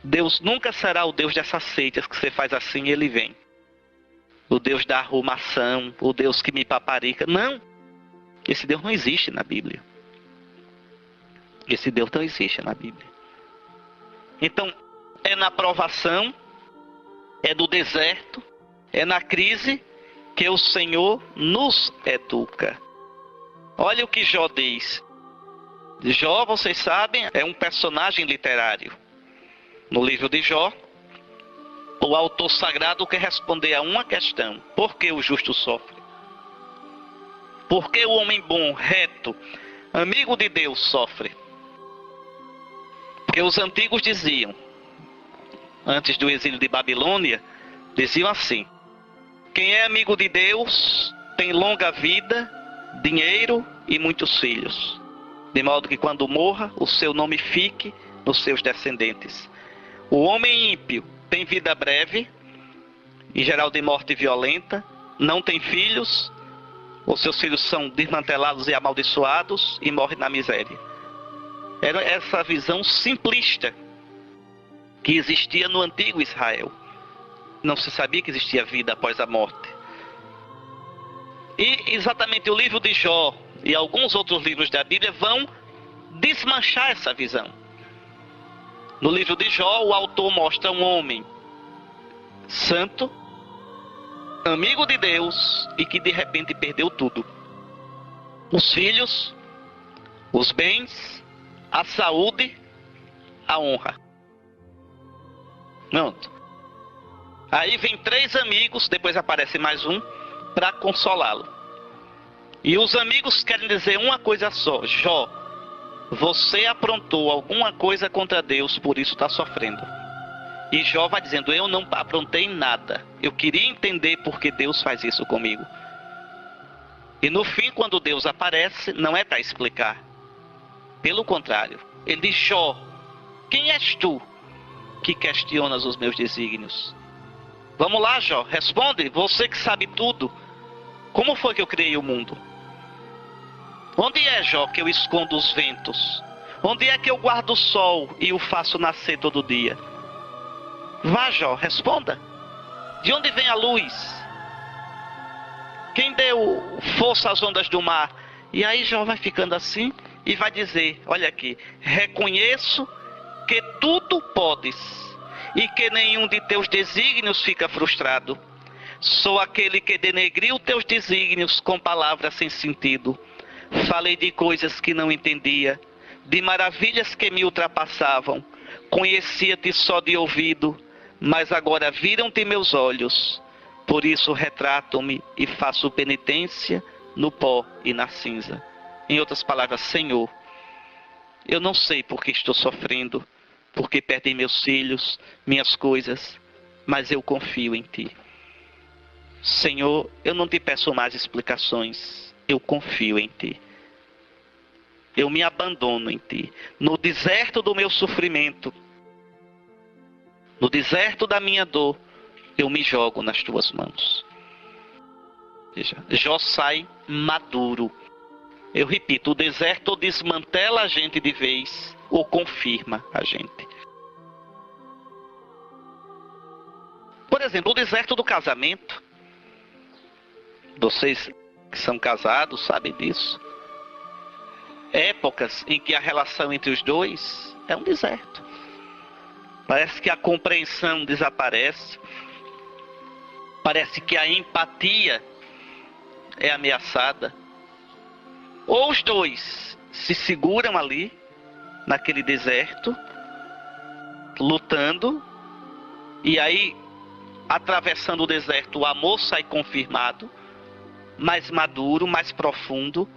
Deus nunca será o Deus dessas seitas que você faz assim e ele vem. O Deus da arrumação, o Deus que me paparica. Não. Esse Deus não existe na Bíblia. Esse Deus não existe na Bíblia. Então, é na provação, é no deserto, é na crise que o Senhor nos educa. Olha o que Jó diz. Jó, vocês sabem, é um personagem literário. No livro de Jó, o autor sagrado quer responder a uma questão: por que o justo sofre? Por que o homem bom, reto, amigo de Deus sofre? Porque os antigos diziam, antes do exílio de Babilônia, diziam assim: quem é amigo de Deus tem longa vida, dinheiro e muitos filhos, de modo que quando morra, o seu nome fique nos seus descendentes. O homem ímpio tem vida breve, em geral de morte violenta, não tem filhos, os seus filhos são desmantelados e amaldiçoados e morre na miséria. Era essa visão simplista que existia no antigo Israel. Não se sabia que existia vida após a morte. E exatamente o livro de Jó e alguns outros livros da Bíblia vão desmanchar essa visão. No livro de Jó, o autor mostra um homem santo, amigo de Deus e que de repente perdeu tudo. Os filhos, os bens, a saúde, a honra. Pronto. Aí vem 3 amigos, depois aparece mais um, para consolá-lo. E os amigos querem dizer uma coisa só: Jó, você aprontou alguma coisa contra Deus, por isso está sofrendo. E Jó vai dizendo: eu não aprontei nada. Eu queria entender por que Deus faz isso comigo. E no fim, quando Deus aparece, não é para explicar. Pelo contrário, ele diz: Jó, quem és tu que questionas os meus desígnios? Vamos lá, Jó, responde, você que sabe tudo. Como foi que eu criei o mundo? Onde é, Jó, que eu escondo os ventos? Onde é que eu guardo o sol e o faço nascer todo dia? Vá, Jó, responda. De onde vem a luz? Quem deu força às ondas do mar? E aí Jó vai ficando assim e vai dizer, olha aqui: reconheço que tudo podes e que nenhum de teus desígnios fica frustrado. Sou aquele que denegriu teus desígnios com palavras sem sentido. Falei de coisas que não entendia, de maravilhas que me ultrapassavam. Conhecia-te só de ouvido, mas agora viram-te meus olhos. Por isso retrato-me e faço penitência no pó e na cinza. Em outras palavras, Senhor, eu não sei por que estou sofrendo, porque perdi meus filhos, minhas coisas, mas eu confio em Ti. Senhor, eu não te peço mais explicações, eu confio em Ti. Eu me abandono em Ti. No deserto do meu sofrimento, no deserto da minha dor, eu me jogo nas Tuas mãos. Veja, Jó sai maduro. Eu repito, o deserto ou desmantela a gente de vez, ou confirma a gente. Por exemplo, o deserto do casamento. Vocês que são casados sabem disso. Épocas em que a relação entre os dois é um deserto. Parece que a compreensão desaparece. Parece que a empatia é ameaçada. Ou os dois se seguram ali, naquele deserto, lutando, e aí, atravessando o deserto, o amor sai confirmado, mais maduro, mais profundo,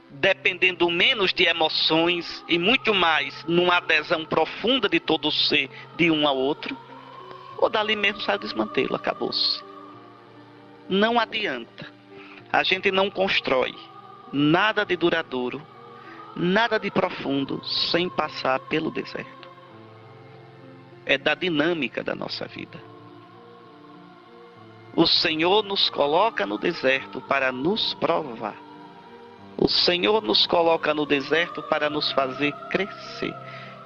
dependendo menos de emoções e muito mais numa adesão profunda de todo o ser, de um ao outro, ou dali mesmo sai o desmantelo, acabou-se. Não adianta. A gente não constrói nada de duradouro, nada de profundo, sem passar pelo deserto. É da dinâmica da nossa vida. O Senhor nos coloca no deserto para nos provar. O Senhor nos coloca no deserto para nos fazer crescer.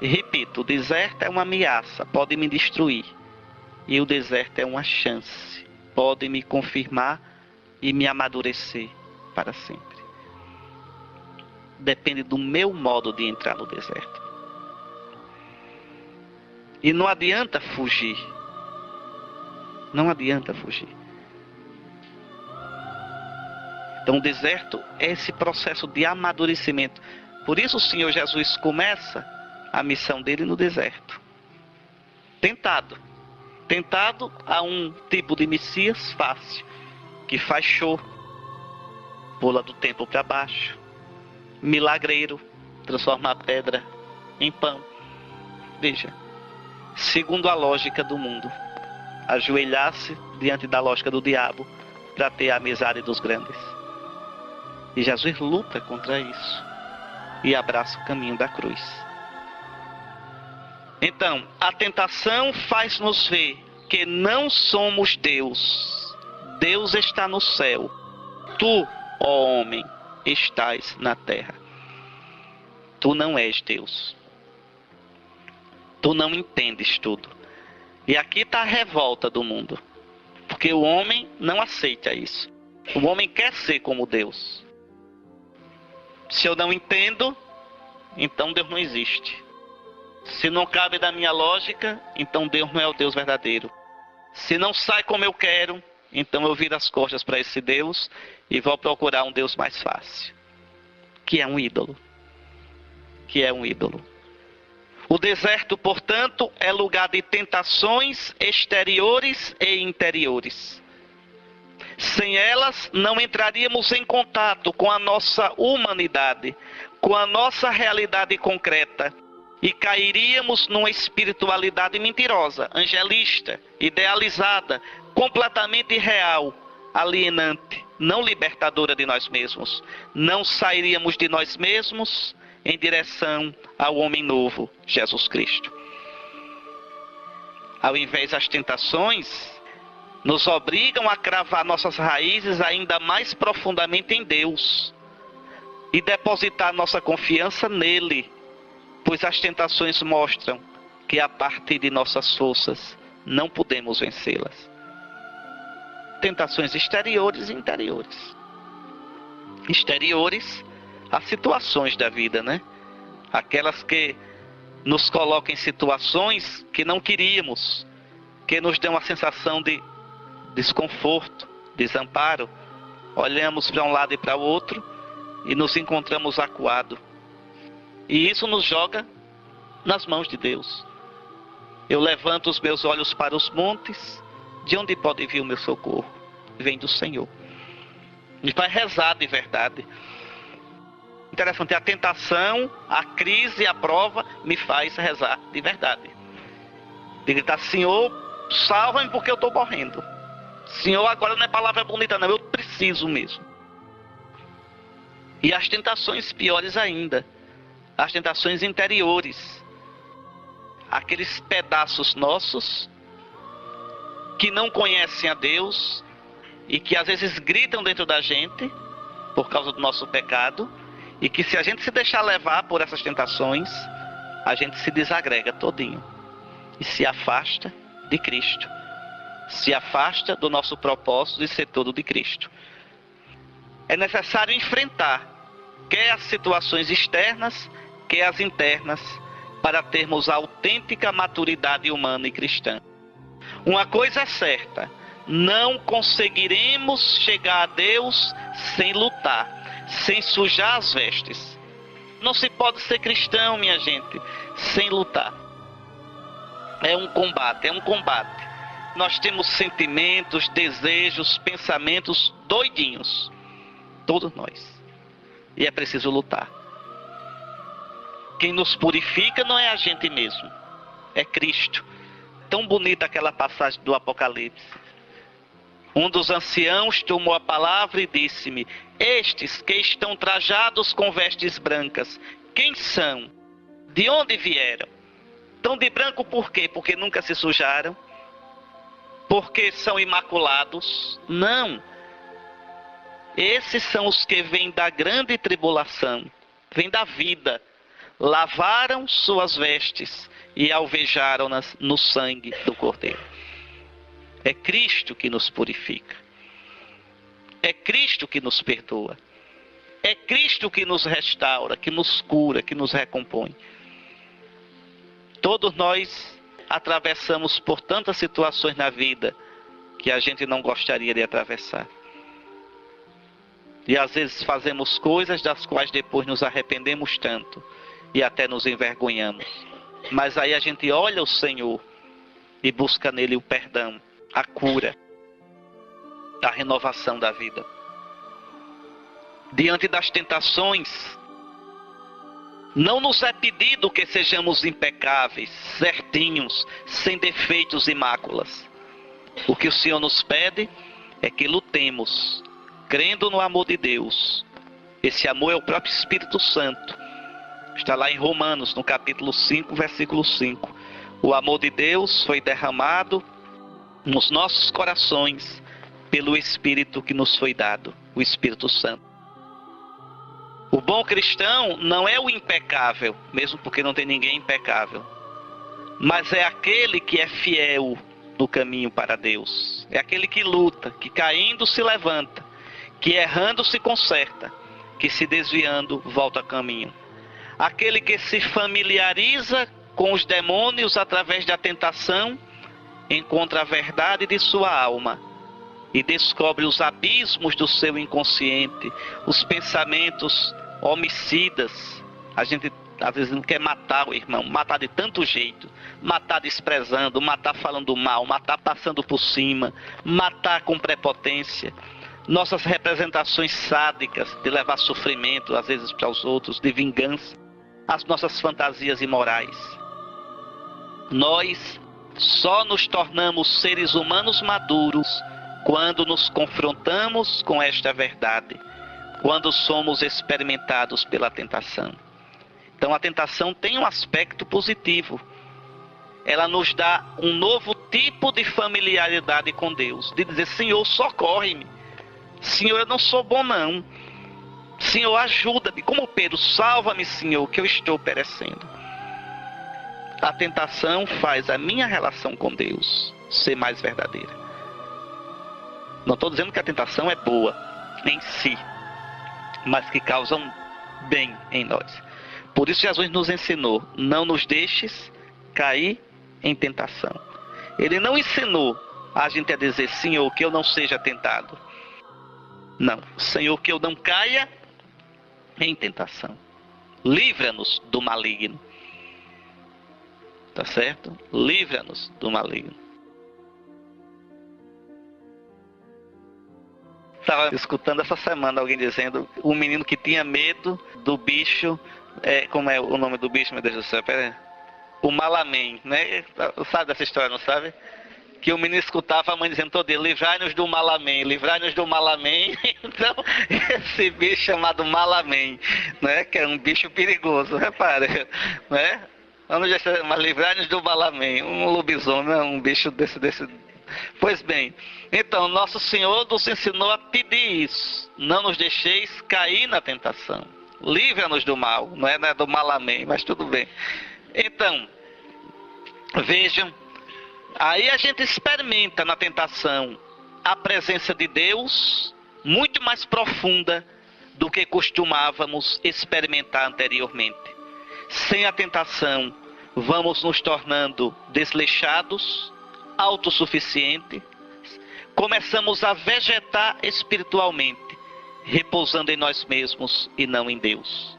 E repito, o deserto é uma ameaça, pode me destruir. E o deserto é uma chance, pode me confirmar e me amadurecer para sempre. Depende do meu modo de entrar no deserto. E não adianta fugir. Não adianta fugir. Então o deserto é esse processo de amadurecimento. Por isso o Senhor Jesus começa a missão dele no deserto. Tentado. Tentado a um tipo de Messias fácil, que faz show, pula do templo para baixo, milagreiro, transforma a pedra em pão. Veja, segundo a lógica do mundo, ajoelhar-se diante da lógica do diabo para ter a amizade dos grandes. E Jesus luta contra isso e abraça o caminho da cruz. Então, a tentação faz-nos ver que não somos Deus. Deus está no céu. Tu, ó homem, estás na terra. Tu não és Deus. Tu não entendes tudo. E aqui está a revolta do mundo. Porque o homem não aceita isso. O homem quer ser como Deus. Se eu não entendo, então Deus não existe. Se não cabe da minha lógica, então Deus não é o Deus verdadeiro. Se não sai como eu quero, então eu viro as costas para esse Deus e vou procurar um Deus mais fácil, que é um ídolo. Que é um ídolo. O deserto, portanto, é lugar de tentações exteriores e interiores. Sem elas, não entraríamos em contato com a nossa humanidade, com a nossa realidade concreta, e cairíamos numa espiritualidade mentirosa, angelista, idealizada, completamente irreal, alienante, não libertadora de nós mesmos. Não sairíamos de nós mesmos em direção ao homem novo, Jesus Cristo. Ao invés das tentações, nos obrigam a cravar nossas raízes ainda mais profundamente em Deus e depositar nossa confiança nele, pois as tentações mostram que a partir de nossas forças não podemos vencê-las. Tentações exteriores e interiores. Exteriores, as situações da vida, né? Aquelas que nos colocam em situações que não queríamos, que nos dão a sensação de desconforto, desamparo. Olhamos para um lado e para o outro e nos encontramos acuados. E isso nos joga nas mãos de Deus. Eu levanto os meus olhos para os montes, de onde pode vir o meu socorro? Vem do Senhor. E vai rezar de verdade. Interessante, a tentação, a crise, a prova me faz rezar de verdade. De gritar, Senhor, salva-me porque eu estou morrendo. Senhor, agora não é palavra bonita não, eu preciso mesmo. E as tentações piores ainda, as tentações interiores, aqueles pedaços nossos que não conhecem a Deus e que às vezes gritam dentro da gente por causa do nosso pecado, e que se a gente se deixar levar por essas tentações, a gente se desagrega todinho e se afasta de Cristo, se afasta do nosso propósito de ser todo de Cristo. É necessário enfrentar quer as situações externas, quer as internas, para termos a autêntica maturidade humana e cristã. Uma coisa é certa, não conseguiremos chegar a Deus sem lutar, sem sujar as vestes. Não se pode ser cristão, minha gente, sem lutar. É um combate, é um combate. Nós temos sentimentos, desejos, pensamentos doidinhos. Todos nós. E é preciso lutar. Quem nos purifica não é a gente mesmo, é Cristo. Tão bonita aquela passagem do Apocalipse. Um dos anciãos tomou a palavra e disse-me: estes que estão trajados com vestes brancas, quem são? De onde vieram? Estão de branco por quê? Porque nunca se sujaram? Porque são imaculados? Não. Esses são os que vêm da grande tribulação, vêm da vida. Lavaram suas vestes e alvejaram-nas no sangue do Cordeiro. É Cristo que nos purifica. É Cristo que nos perdoa. É Cristo que nos restaura, que nos cura, que nos recompõe. Todos nós atravessamos por tantas situações na vida que a gente não gostaria de atravessar. E às vezes fazemos coisas das quais depois nos arrependemos tanto e até nos envergonhamos. Mas aí a gente olha o Senhor e busca nele o perdão, a cura, a renovação da vida. Diante das tentações, não nos é pedido que sejamos impecáveis, certinhos, sem defeitos e máculas. O que o Senhor nos pede é que lutemos, crendo no amor de Deus. Esse amor é o próprio Espírito Santo. Está lá em Romanos, no capítulo 5, versículo 5. O amor de Deus foi derramado nos nossos corações pelo Espírito que nos foi dado, o Espírito Santo. O bom cristão não é o impecável, mesmo porque não tem ninguém impecável, mas é aquele que é fiel no caminho para Deus. É aquele que luta, que caindo se levanta, que errando se conserta, que se desviando volta a caminho. Aquele que se familiariza com os demônios através da tentação, encontra a verdade de sua alma e descobre os abismos do seu inconsciente, os pensamentos homicidas. A gente às vezes não quer matar o irmão, matar de tanto jeito, matar desprezando, matar falando mal, matar passando por cima, matar com prepotência. Nossas representações sádicas de levar sofrimento às vezes para os outros, de vingança, as nossas fantasias imorais. Nós só nos tornamos seres humanos maduros quando nos confrontamos com esta verdade, quando somos experimentados pela tentação. Então a tentação tem um aspecto positivo. Ela nos dá um novo tipo de familiaridade com Deus, de dizer: Senhor, socorre-me. Senhor, eu não sou bom não. Senhor, ajuda-me. Como Pedro, salva-me, Senhor, que eu estou perecendo. A tentação faz a minha relação com Deus ser mais verdadeira. Não estou dizendo que a tentação é boa em si, mas que causa um bem em nós. Por isso Jesus nos ensinou: não nos deixes cair em tentação. Ele não ensinou a gente a dizer: Senhor, que eu não seja tentado. Não, Senhor, que eu não caia em tentação. Livra-nos do maligno. Tá certo? Livra-nos do maligno. Estava escutando essa semana alguém dizendo, um menino que tinha medo do bicho, como é o nome do bicho, meu Deus do céu, pera aí. O Malamém, né? Sabe dessa história, não sabe? Que o menino escutava a mãe dizendo todo dia, livrai-nos do Malamém, livrai-nos do Malamém. Então, esse bicho chamado Malamém, né? Que é um bicho perigoso, repare, né? Mas livrai-nos do Malamém, um lobisomem, um bicho desse. Pois bem, então, nosso Senhor nos ensinou a pedir isso. Não nos deixeis cair na tentação. Livra-nos do mal, não é do Malamém, mas tudo bem. Então, vejam, aí a gente experimenta na tentação a presença de Deus muito mais profunda do que costumávamos experimentar anteriormente. Sem a tentação, vamos nos tornando desleixados, autossuficientes, começamos a vegetar espiritualmente, repousando em nós mesmos e não em Deus.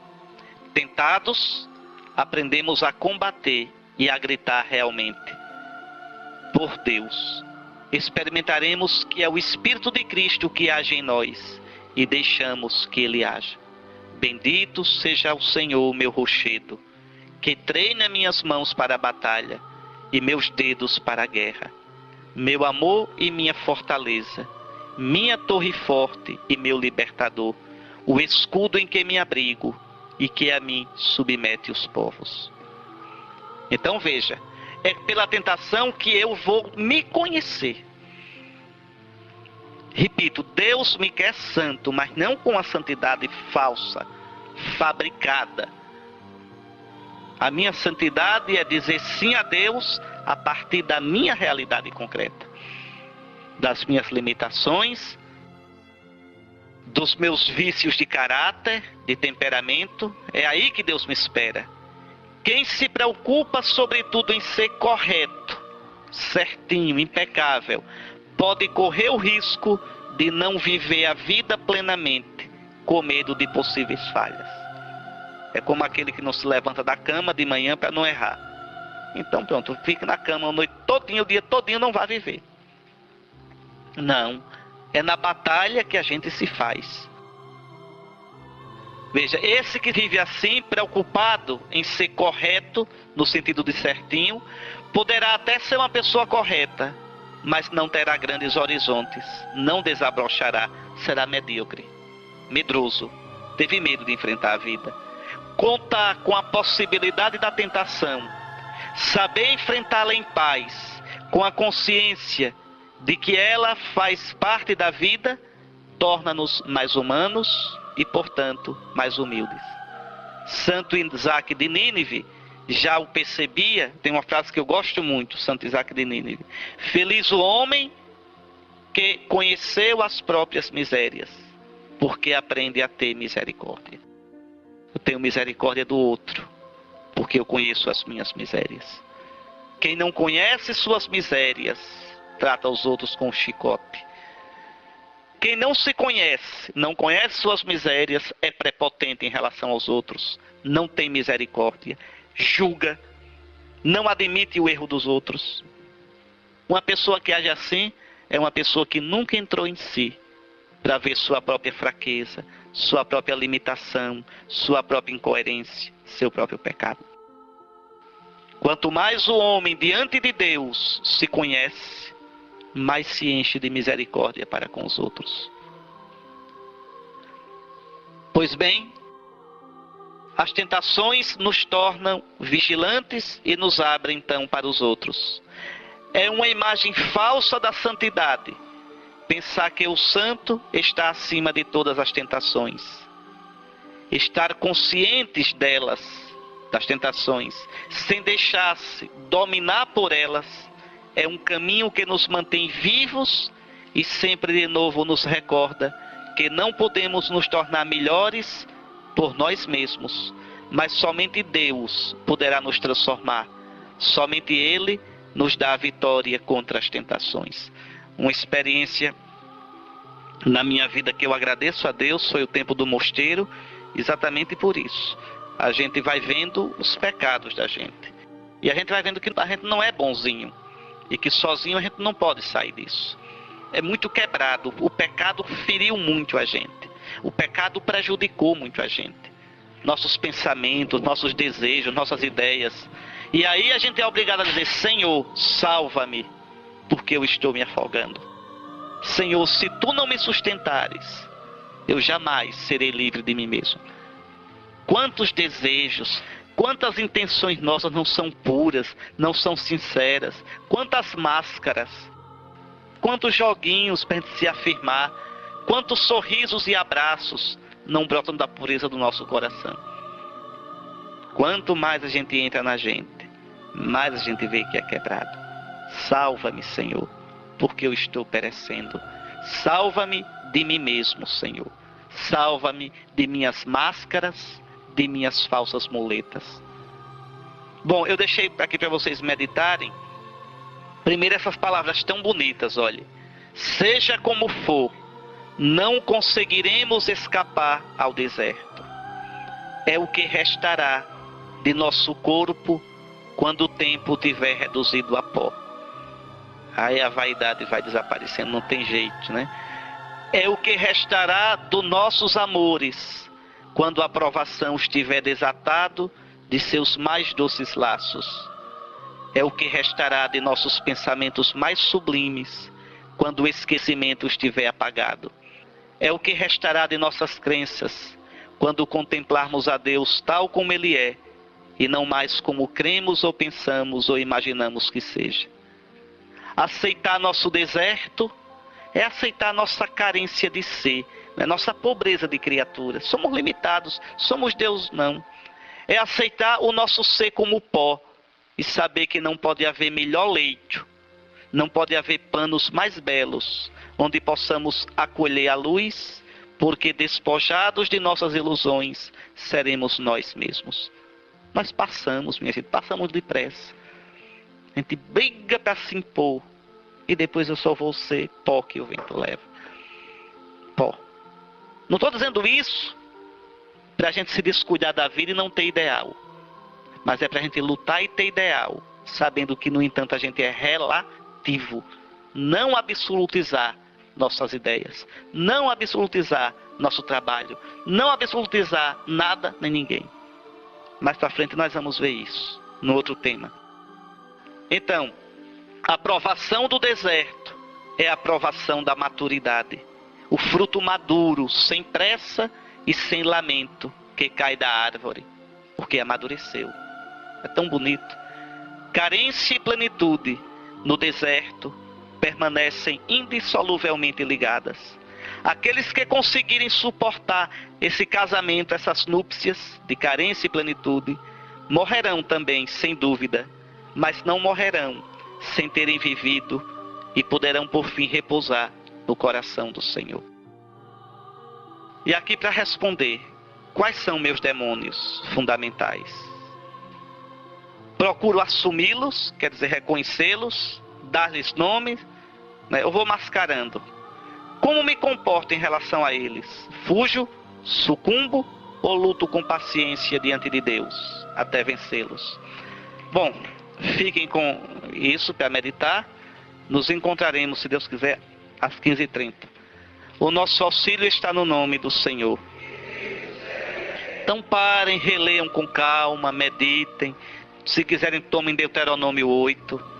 Tentados, aprendemos a combater e a gritar realmente por Deus. Experimentaremos que é o Espírito de Cristo que age em nós e deixamos que Ele haja. Bendito seja o Senhor, meu rochedo, que treina minhas mãos para a batalha e meus dedos para a guerra. Meu amor e minha fortaleza, minha torre forte e meu libertador, o escudo em que me abrigo e que a mim submete os povos. Então veja, é pela tentação que eu vou me conhecer. Repito, Deus me quer santo, mas não com a santidade falsa, fabricada. A minha santidade é dizer sim a Deus a partir da minha realidade concreta, das minhas limitações, dos meus vícios de caráter, de temperamento. É aí que Deus me espera. Quem se preocupa sobretudo em ser correto, certinho, impecável, pode correr o risco de não viver a vida plenamente, com medo de possíveis falhas. É como aquele que não se levanta da cama de manhã para não errar. Então pronto, fica na cama a noite todinha, o dia todinho, não vai viver. Não, é na batalha que a gente se faz. Veja, esse que vive assim, preocupado em ser correto, no sentido de certinho, poderá até ser uma pessoa correta, mas não terá grandes horizontes, não desabrochará, será medíocre, medroso, teve medo de enfrentar a vida. Contar com a possibilidade da tentação, saber enfrentá-la em paz, com a consciência de que ela faz parte da vida, torna-nos mais humanos e, portanto, mais humildes. Santo Isaac de Nínive já o percebia. Tem uma frase que eu gosto muito, Santo Isaac de Nínive: feliz o homem que conheceu as próprias misérias, porque aprende a ter misericórdia. Eu tenho misericórdia do outro, porque eu conheço as minhas misérias. Quem não conhece suas misérias, trata os outros com chicote. Quem não se conhece, não conhece suas misérias, é prepotente em relação aos outros, não tem misericórdia, julga, não admite o erro dos outros. Uma pessoa que age assim é uma pessoa que nunca entrou em si para ver sua própria fraqueza, sua própria limitação, sua própria incoerência, seu próprio pecado. Quanto mais o homem diante de Deus se conhece, mais se enche de misericórdia para com os outros. Pois bem, as tentações nos tornam vigilantes e nos abrem então para os outros. É uma imagem falsa da santidade pensar que o santo está acima de todas as tentações. Estar conscientes delas, das tentações, sem deixar-se dominar por elas, é um caminho que nos mantém vivos e sempre de novo nos recorda que não podemos nos tornar melhores por nós mesmos, mas somente Deus poderá nos transformar. Somente Ele nos dá a vitória contra as tentações. Uma experiência na minha vida que eu agradeço a Deus foi o tempo do mosteiro, exatamente por isso. a gente vai vendo os pecados da gente. E a gente vai vendo que a gente não é bonzinho. E que sozinho a gente não pode sair disso. É muito quebrado. O pecado feriu muito a gente. O pecado prejudicou muito a gente. Nossos pensamentos, nossos desejos, nossas ideias. E aí a gente é obrigado a dizer: Senhor, salva-me, porque eu estou me afogando. Senhor, se tu não me sustentares, eu jamais serei livre de mim mesmo. Quantos desejos, quantas intenções nossas não são puras, não são sinceras. Quantas máscaras, quantos joguinhos para a gente se afirmar. Quantos sorrisos e abraços não brotam da pureza do nosso coração. Quanto mais a gente entra na gente, mais a gente vê que é quebrado. Salva-me, Senhor, porque eu estou perecendo. Salva-me de mim mesmo, Senhor. Salva-me de minhas máscaras, de minhas falsas muletas. Bom, eu deixei aqui para vocês meditarem. Primeiro essas palavras tão bonitas, olhe. Seja como for, não conseguiremos escapar ao deserto. É o que restará de nosso corpo quando o tempo tiver reduzido a pó. Aí a vaidade vai desaparecendo, não tem jeito, né? É o que restará dos nossos amores quando a provação estiver desatado de seus mais doces laços. É o que restará de nossos pensamentos mais sublimes quando o esquecimento estiver apagado. É o que restará de nossas crenças quando contemplarmos a Deus tal como Ele é e não mais como cremos ou pensamos ou imaginamos que seja. Aceitar nosso deserto é aceitar nossa carência de ser, né? Nossa pobreza de criatura. Somos limitados, somos Deus não. É aceitar o nosso ser como pó e saber que não pode haver melhor leito, não pode haver panos mais belos, onde possamos acolher a luz, porque despojados de nossas ilusões, seremos nós mesmos. Nós passamos, minha gente, passamos depressa. A gente briga para se impor, e depois eu só vou ser pó que o vento leva. Pó. Não estou dizendo isso para a gente se descuidar da vida e não ter ideal. Mas é para a gente lutar e ter ideal, sabendo que, no entanto, a gente é relativo. Não absolutizar nossas ideias, não absolutizar nosso trabalho, não absolutizar nada nem ninguém. Mais para frente nós vamos ver isso, no outro tema. Então, a provação do deserto é a provação da maturidade. O fruto maduro, sem pressa e sem lamento, que cai da árvore, porque amadureceu. É tão bonito. Carência e plenitude no deserto permanecem indissoluvelmente ligadas. Aqueles que conseguirem suportar esse casamento, essas núpcias de carência e plenitude, morrerão também, sem dúvida, mas não morrerão sem terem vivido e poderão por fim repousar no coração do Senhor. E aqui para responder, quais são meus demônios fundamentais? Procuro assumi-los, quer dizer, reconhecê-los, dar-lhes nome, né? Eu vou mascarando. Como me comporto em relação a eles? Fujo, sucumbo ou luto com paciência diante de Deus até vencê-los? Bom, fiquem com isso para meditar. Nos encontraremos, se Deus quiser, às 15h30. O nosso auxílio está no nome do Senhor. Então parem, releiam com calma, meditem. Se quiserem, tomem Deuteronômio 8.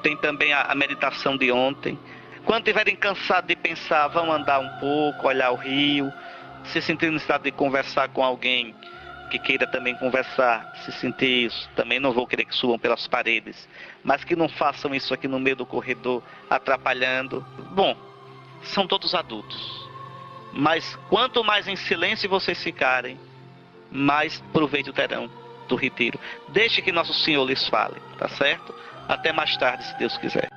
Tem também a meditação de ontem. Quando estiverem cansados de pensar, vão andar um pouco, olhar o rio. Se sentirem necessidade de conversar com alguém que queira também conversar, se sentir isso, também não vou querer que subam pelas paredes, mas que não façam isso aqui no meio do corredor, atrapalhando. Bom, são todos adultos. Mas quanto mais em silêncio vocês ficarem, mais proveito terão do retiro. Deixe que nosso Senhor lhes fale, tá certo? Até mais tarde, se Deus quiser.